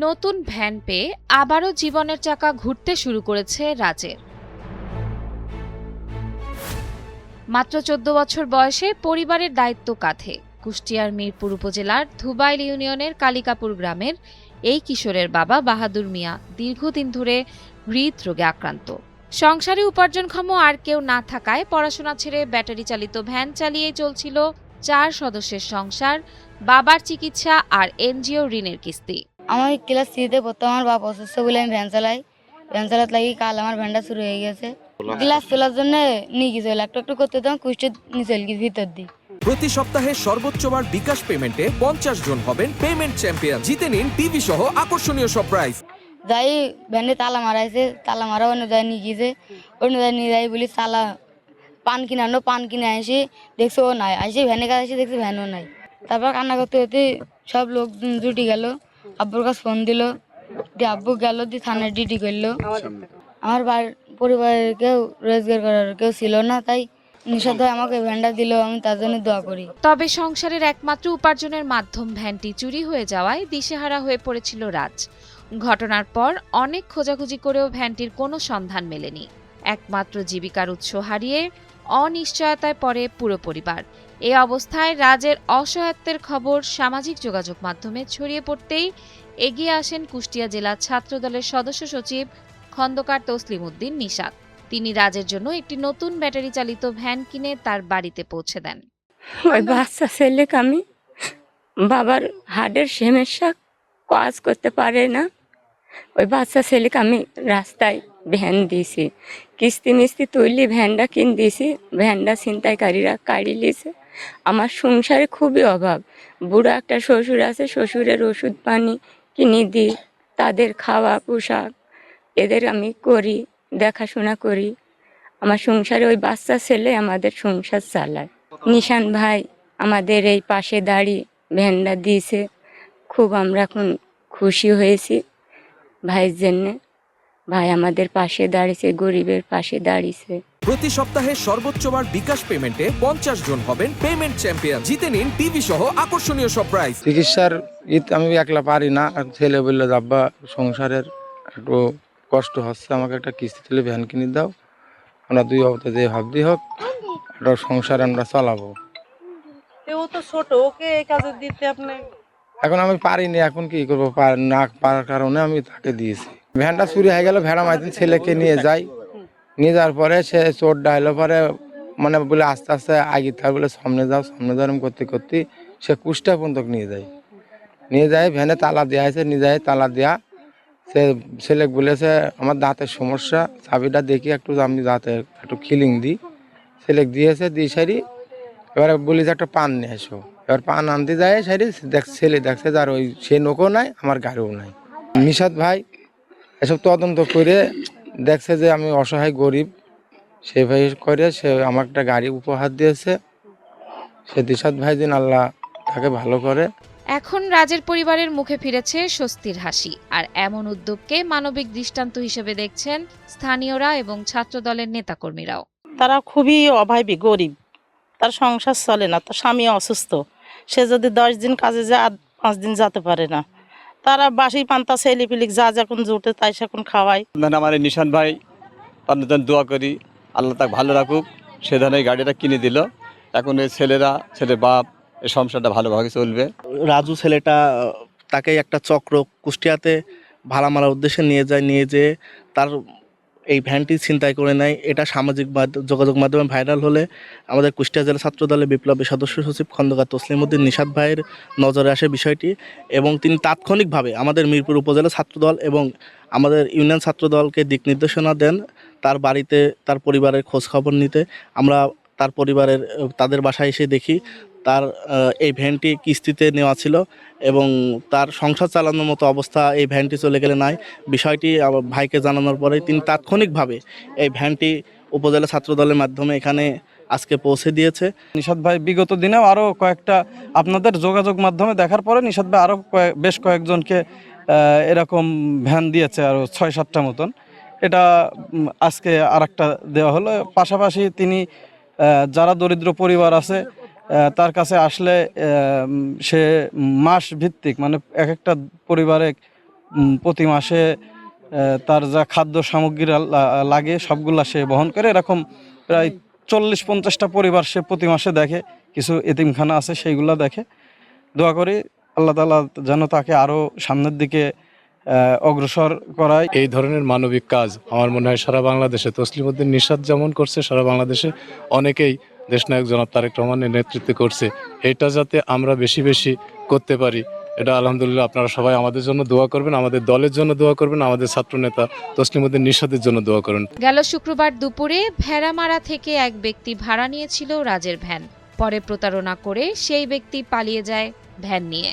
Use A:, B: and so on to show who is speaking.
A: নতুন ভ্যান পেয়ে আবারও জীবনের চাকা ঘুরতে শুরু করেছে রাজের। মাত্র ১৪ বছর বয়সে পরিবারের দায়িত্ব কাঁধে কুষ্টিয়ার মিরপুর উপজেলার ধুবাইল ইউনিয়নের কালিকাপুর গ্রামের এই কিশোরের বাবা বাহাদুর মিয়া দীর্ঘদিন ধরে হৃদরোগে আক্রান্ত। সংসারে উপার্জনক্ষম আর কেউ না থাকায় পড়াশোনা ছেড়ে ব্যাটারি চালিত ভ্যান চালিয়ে চলছিল ৪ সদস্যের সংসার, বাবার চিকিৎসা আর এনজিও ঋণের কিস্তি।
B: আমার ক্লাস 3-তে পড়তো। আমার বাবা অসুস্থ বলে আমি ভ্যান চালাই। ভ্যান চালাতে লাগি কাল আমার ভ্যানটা শুরু হয়ে গেছে। ক্লাস তোলার জন্য নিয়ে গেছিল, একটু করতে তখন কুষ্টির নিয়ে চলে গেছি ভিতর দিয়ে।
C: প্রতি সপ্তাহে সর্বোচ্চবার বিকাশ পেমেন্টে 50 জন হবেন পেমেন্ট চ্যাম্পিয়ন। জিতে নিন টিভি সহ আকর্ষণীয় সব প্রাইজ।
B: যাই ভ্যানে তালা মারাইছে, তালা মারা অন্য জায়গায় নিয়ে গিয়েছে। অন্য জায়গায় নিয়ে যাই বলি তালা পান কিনে আনো, পান কিনে আসি দেখছি ও নাই, আসি ভ্যানে কাছে এসে দেখছি ভ্যানও নাই। তারপর কান্না করতে করতে সব লোক জুটি গেল, আব্বুর কাছে ফোন দিল, দিয়ে আব্বু গেল, দিয়ে থানায় ডিউটি করলো। আমার পরিবারের কেউ রোজগার করার কেউ ছিল না, তাই নিশাদ ভাই আমাকে ভ্যানটা দিল, আমি তার জন্য দোয়া করি।
A: তবে সংসারের একমাত্র উপার্জনের মাধ্যম ভ্যানটি চুরি হয়ে যাওয়ায় দিশেহারা হয়ে পড়েছিল রাজ। ঘটনার পর অনেক খোঁজাখুঁজি করেও ভ্যানটির কোনো সন্ধান মেলেনি। একমাত্র জীবিকার উৎস হারিয়ে অনিশ্চয়তায় পড়ে পুরো পরিবার। এই অবস্থায় রাজের অসহায়ত্বের খবর সামাজিক যোগাযোগ মাধ্যমে ছড়িয়ে পড়তেই এগিয়ে আসেন কুষ্টিয়া জেলা ছাত্রদলের সদস্য সচিব খন্দকার তসলিম উদ্দিন নিশাত। তিনি রাজের জন্য একটি নতুন ব্যাটারি চালিত ভ্যান কিনে তার বাড়িতে পৌঁছে দেন।
D: ওই বাচ্চা ছেলেকে আমি বাবার হার্টের সমস্যা, কাজ করতে পারে না, ওই বাচ্চা ছেলেকে আমি রাস্তায় ভ্যান দিয়েছি, কিস্তি মিস্তি তুললি ভ্যানটা কিনে দিয়েছি। ভ্যানটা ছিনতাইকারীরা কাড়ি লিয়েছে। আমার সংসারে খুবই অভাব। বুড়ো একটা শ্বশুর আছে, শ্বশুরের ওষুধ পানি কিনে দিই, তাদের খাওয়া পোশাক এদের আমি করি, দেখাশোনা করি। আমার সংসারে ওই বাচ্চা ছেলে আমাদের সংসার চালায়। নিশান ভাই আমাদের এই পাশে দাঁড়িয়ে ভ্যানটা দিয়েছে, খুব আমরা এখন খুশি হয়েছি ভাইয়ের জন্যে। ভাই আমাদের পাশে দাঁড়িয়েছে, গরিবের পাশে দাঁড়িয়েছে।
C: প্রতি সপ্তাহে সর্বোচ্চবার বিকাশ পেমেন্টে 50 জন হবেন পেমেন্ট চ্যাম্পিয়ন। জিতে নিন টিভি সহ আকর্ষণীয় সব প্রাইজ।
E: চিকিৎসার আমি একলা পারি না, ছেলে বললো আব্বা সংসারের একটু কষ্ট হচ্ছে, আমাকে একটা কিস্তি তুলে ভ্যান কিনে দাও, আমরা দুই অবস্থা যে ভাবতেই হোক একটা সংসার আমরা চালাবো।
F: ও তো ছোট, ওকে এই কাজে দিতে আপনি
E: এখন আমি পারিনি, এখন কি করবো, না পারার কারণে আমি তাকে দিয়েছি। ভ্যানটা চুরি হয়ে গেল, ভেড়া মাইদিন ছেলেকে নিয়ে যাই, নিয়ে যাওয়ার পরে সে চোর ডাইলো পরে মানে বলে আস্তে আস্তে আগে তার বলে সামনে যাও এরকম করতে করতে সে কুষ্টা পর্যন্ত নিয়ে যায় ভ্যানে তালা দেওয়া আছে, নিয়ে যায় তালা দেওয়া। সে ছেলে বলেছে আমার দাঁতের সমস্যা, চাবিটা দেখি একটু আমি দাঁতে একটু খিলিং দিই। ছেলে দিয়েছে, দিয়ে সারি এবারে বলি যে একটা পান নিয়ে এসো। এবার পান আনতে যায় সারি ছেলে দেখছে যার ওই সে নৌকো নাই, আমার গাড়িও নাই। নিশাদ ভাই এসব তদন্ত করে দেখছে যে আমি অসহায় গরিব, সে ভাই করে সে আমার একটা গাড়ি উপহার দিয়েছে। সে নিশাদ ভাই দিন আল্লাহ তাকে ভালো করে।
A: এখন রাজের পরিবারের মুখে ফিরেছে স্বস্তির হাসি। আর এমন উদ্যোগকে মানবিক দৃষ্টান্ত হিসেবে দেখছেন স্থানীয়রা এবং ছাত্রদলের নেতাকর্মীরাও।
F: তারা খুবই অভাবী, গরিব, তার সংসার চলে না, তার স্বামী অসুস্থ, সে যদি 10 দিন কাজে যায় 5 দিন যেতে পারে না। তারা বাসি পান্তা ছেলে পিলিক যা যখন জুটে তাই সেখন খাওয়ায়।
G: আমার এই নিশান ভাই তার দোয়া করি আল্লাহ তাকে ভালো রাখুক। সে ধরনের গাড়িটা কিনে দিল, এখন এই ছেলে বাপ এই সংসারটা ভালোভাবে চলবে।
H: রাজু ছেলেটা তাকে একটা চক্র কুষ্টিয়াতে ভাড়া মারার উদ্দেশ্যে নিয়ে যেয়ে তার এই ভ্যানটি ছিনতাই করে নেয়। এটা সামাজিক যোগাযোগ মাধ্যমে ভাইরাল হলে আমাদের কুষ্টিয়া জেলা ছাত্র দলের বিপ্লবী সদস্য সচিব খন্দকার তসলিম উদ্দিন নিশাত ভাইয়ের নজরে আসে বিষয়টি, এবং তিনি তাৎক্ষণিকভাবে আমাদের মিরপুর উপজেলা ছাত্রদল এবং আমাদের ইউনিয়ন ছাত্রদলকে দিক নির্দেশনা দেন তার বাড়িতে তার পরিবারের খোঁজ খবর নিতে। আমরা তাদের বাসায় এসে দেখি তার এই ভ্যানটি কিস্তিতে নেওয়া ছিল এবং তার সংসার চালানোর মতো অবস্থা এই ভ্যানটি চলে গেলে নাই। বিষয়টি ভাইকে জানানোর পরে তিনি তাৎক্ষণিকভাবে এই ভ্যানটি উপজেলা ছাত্রদলের মাধ্যমে এখানে আজকে পৌঁছে দিয়েছে।
I: নিশাদ ভাই বিগত দিনেও আরও কয়েকটা আপনাদের যোগাযোগ মাধ্যমে দেখার পরে নিশাদ ভাই আরও বেশ কয়েকজনকে এরকম ভ্যান দিয়েছে, আরও 6-7টা মতন। এটা আজকে আরেকটা দেওয়া হলো। পাশাপাশি তিনি যারা দরিদ্র পরিবার আছে তার কাছে আসলে সে মাস ভিত্তিক মানে এক একটা পরিবারে প্রতি মাসে তার যা খাদ্য সামগ্রী লাগে সবগুলা সে বহন করে। এরকম প্রায় 40-50টা পরিবার সে প্রতি মাসে দেখে। কিছু এতিমখানা আছে সেইগুলা দেখে। দোয়া করি আল্লাহ তাআলা যেন তাকে আরও সামনের দিকে অগ্রসর করায়।
J: এই ধরনের মানবিক কাজ আমার মনে হয় সারা বাংলাদেশে তসলিমউদ্দিন নিশাত যেমন করছে, সারা বাংলাদেশে অনেকেই দেশনায়ক জনাব তারেক রহমানের নেতৃত্বে করছে। এটা যাতে আমরা বেশি বেশি করতে পারি, এটা আলহামদুলিল্লাহ আপনারা সবাই আমাদের জন্য দোয়া করবেন, আমাদের দলের জন্য দোয়া করবেন, আমাদের ছাত্রনেতা তসলিমউদ্দিন নিশাতের জন্য দোয়া করবেন।
A: গেল শুক্রবার দুপুরে ভেড়ামারা থেকে এক ব্যক্তি ভাড়া নিয়েছিল রাজের ভ্যান। পরে প্রতারণা করে সেই ব্যক্তি পালিয়ে যায় ভ্যান নিয়ে।